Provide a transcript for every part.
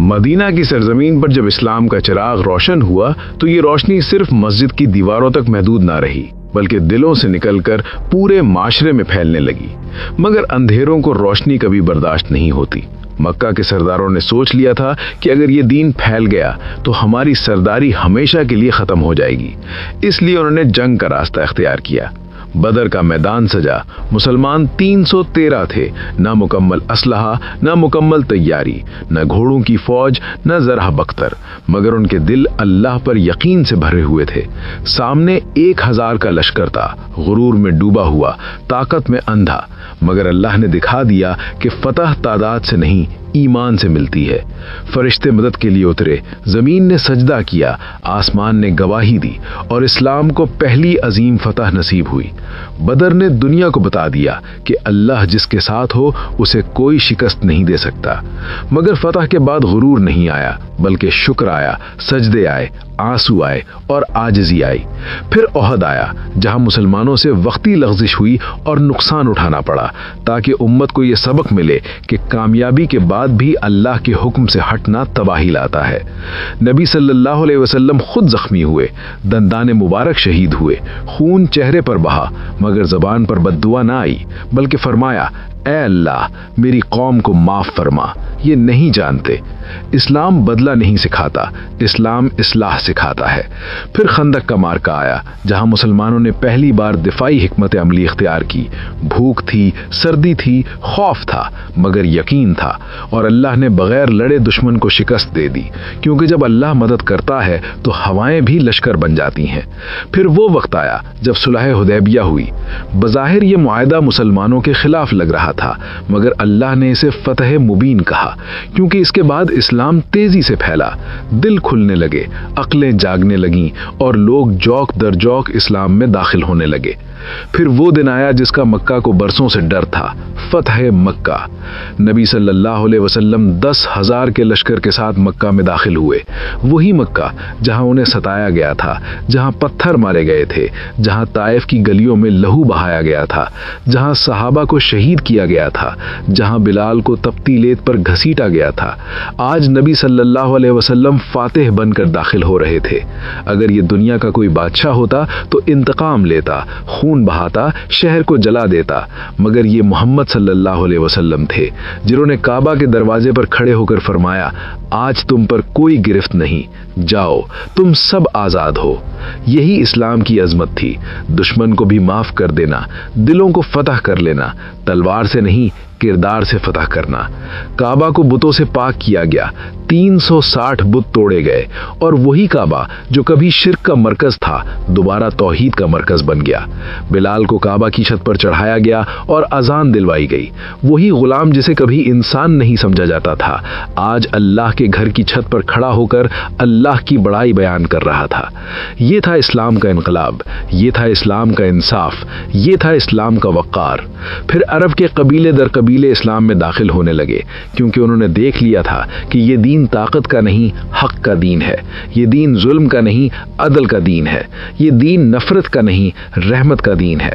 مدینہ کی سرزمین پر جب اسلام کا چراغ روشن ہوا تو یہ روشنی صرف مسجد کی دیواروں تک محدود نہ رہی بلکہ دلوں سے نکل کر پورے معاشرے میں پھیلنے لگی۔ مگر اندھیروں کو روشنی کبھی برداشت نہیں ہوتی۔ مکہ کے سرداروں نے سوچ لیا تھا کہ اگر یہ دین پھیل گیا تو ہماری سرداری ہمیشہ کے لیے ختم ہو جائے گی، اس لیے انہوں نے جنگ کا راستہ اختیار کیا۔ بدر کا میدان سجا، مسلمان 313 تھے، نہ مکمل اسلحہ، نہ مکمل تیاری، نہ گھوڑوں کی فوج، نہ زرہ بختر، مگر ان کے دل اللہ پر یقین سے بھرے ہوئے تھے۔ سامنے 1000 کا لشکر تھا، غرور میں ڈوبا ہوا، طاقت میں اندھا، مگر اللہ نے دکھا دیا کہ فتح تعداد سے نہیں ایمان سے ملتی ہے۔ فرشتے مدد کے لیے اترے، زمین نے سجدہ کیا، آسمان نے گواہی دی، اور اسلام کو پہلی عظیم فتح نصیب ہوئی۔ بدر نے دنیا کو بتا دیا کہ اللہ جس کے ساتھ ہو اسے کوئی شکست نہیں دے سکتا۔ مگر فتح کے بعد غرور نہیں آیا بلکہ شکر آیا، سجدے آئے، آنسو آئے اور عاجزی آئی۔ پھر احد آیا جہاں مسلمانوں سے وقتی لغزش ہوئی اور نقصان اٹھانا پڑا تاکہ امت کو یہ سبق ملے کہ کامیابی کے بعد بھی اللہ کے حکم سے ہٹنا تباہی لاتا ہے۔ نبی صلی اللہ علیہ وسلم خود زخمی ہوئے، دندان مبارک شہید ہوئے، خون چہرے پر بہا، مگر زبان پر بد دعا نہ آئی بلکہ فرمایا، اے اللہ میری قوم کو معاف فرما، یہ نہیں جانتے۔ اسلام بدلہ نہیں سکھاتا، اسلام اصلاح سکھاتا ہے۔ پھر خندق کا معرکہ آیا جہاں مسلمانوں نے پہلی بار دفاعی حکمت عملی اختیار کی۔ بھوک تھی، سردی تھی، خوف تھا، مگر یقین تھا، اور اللہ نے بغیر لڑے دشمن کو شکست دے دی، کیونکہ جب اللہ مدد کرتا ہے تو ہوائیں بھی لشکر بن جاتی ہیں۔ پھر وہ وقت آیا جب صلح حدیبیہ ہوئی۔ بظاہر یہ معاہدہ مسلمانوں کے خلاف لگ رہا تھا، مگر اللہ نے اسے فتح مبین کہا، کیونکہ اس کے بعد اسلام تیزی سے پھیلا، دل کھلنے لگے، عقلیں جاگنے لگیں اور لوگ جوک در جوک اسلام میں داخل ہونے لگے۔ پھر وہ دن آیا جس کا مکہ کو برسوں سے ڈر تھا، فتح مکہ۔ نبی صلی اللہ علیہ وسلم 10,000 کے لشکر کے ساتھ مکہ میں داخل ہوئے، وہی مکہ جہاں انہیں ستایا گیا تھا، جہاں پتھر مارے گئے تھے، جہاں طائف کی گلیوں میں لہو بہایا گیا تھا، جہاں صحابہ کو شہید کیا گیا تھا، جہاں بلال کو تپتی لیت پر گھسیٹا گیا تھا۔ آج نبی صلی اللہ علیہ وسلم فاتح بن کر داخل ہو رہے تھے۔ اگر یہ دنیا کا کوئی بادشاہ ہوتا تو انتقام لیتا، خون بہاتا، شہر کو جلا دیتا، مگر یہ محمد صلی اللہ علیہ وسلم تھے جنہوں نے کعبہ کے دروازے پر کھڑے ہو کر فرمایا، آج تم پر کوئی گرفت نہیں، جاؤ تم سب آزاد ہو۔ یہی اسلام کی عظمت تھی، دشمن کو بھی معاف کر دینا، دلوں کو فتح کر لینا، تلوار سے نہیں کردار سے فتح کرنا۔ کعبہ کو بتوں سے پاک کیا گیا، 360 بت توڑے گئے، اور وہی کعبہ جو کبھی شرک کا مرکز تھا دوبارہ توحید کا مرکز بن گیا۔ بلال کو کعبہ کی چھت پر چڑھایا گیا اور اذان دلوائی گئی۔ وہی غلام جسے کبھی انسان نہیں سمجھا جاتا تھا آج اللہ کے گھر کی چھت پر کھڑا ہو کر اللہ کی بڑائی بیان کر رہا تھا۔ یہ تھا اسلام کا انقلاب، یہ تھا اسلام کا انصاف، یہ تھا اسلام کا وقار۔ پھر عرب کے قبیلے در قبیلے اسلام میں داخل ہونے لگے، کیونکہ انہوں نے دیکھ لیا تھا کہ یہ دین طاقت کا نہیں حق کا دین ہے، یہ دین ظلم کا نہیں عدل کا دین ہے، یہ دین نفرت کا نہیں رحمت کا دین ہے۔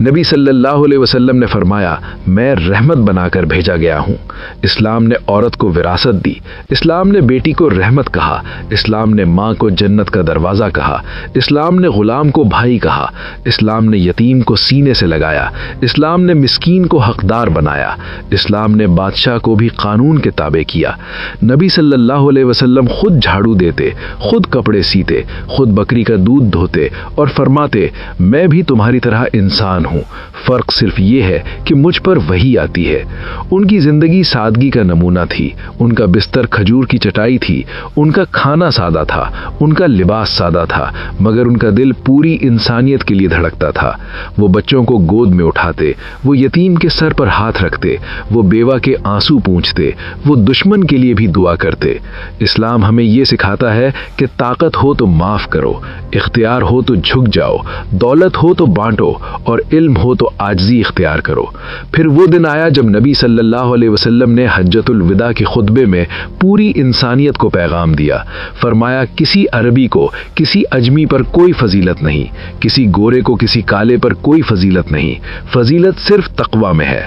نبی صلی اللہ علیہ وسلم نے فرمایا، میں رحمت بنا کر بھیجا گیا ہوں۔ اسلام نے عورت کو وراثت دی، اسلام نے بیٹی کو رحمت کہا، اسلام نے ماں کو جنت کا دروازہ کہا، اسلام نے غلام کو بھائی کہا، اسلام نے یتیم کو سینے سے لگایا، اسلام نے مسکین کو حقدار بنایا، اسلام نے بادشاہ کو بھی قانون کے تابع کیا۔ نبی صلی اللہ علیہ وسلم خود جھاڑو دیتے، خود کپڑے سیتے، خود بکری کا دودھ دھوتے اور فرماتے، میں بھی تمہاری طرح انسان ہوں، فرق صرف یہ ہے کہ مجھ پر وحی آتی ہے۔ ان کی زندگی سادگی کا نمونہ تھی، ان کا بستر کھجور کی چٹائی تھی، ان کا کھانا سادہ تھا، ان کا لباس سادہ تھا، مگر ان کا دل پوری انسانیت کے لیے دھڑکتا تھا۔ وہ بچوں کو گود میں اٹھاتے، وہ یتیم کے سر پر ہاتھ رکھتے، وہ بیوہ کے آنسو پونچھتے، وہ دشمن کے لیے بھی دعا کرتے۔ اسلام ہمیں یہ سکھاتا ہے کہ طاقت ہو تو معاف کرو، اختیار ہو تو جھک جاؤ، دولت ہو تو بانٹو، اور علم ہو تو عاجزی اختیار کرو۔ پھر وہ دن آیا جب نبی صلی اللہ علیہ وسلم نے حجۃ الوداع کے خطبے میں پوری انسانیت کو پیغام دیا۔ فرمایا، کسی عربی کو کسی اجمی پر کوئی فضیلت نہیں، کسی گورے کو کسی کالے پر کوئی فضیلت نہیں، فضیلت صرف تقوی میں ہے۔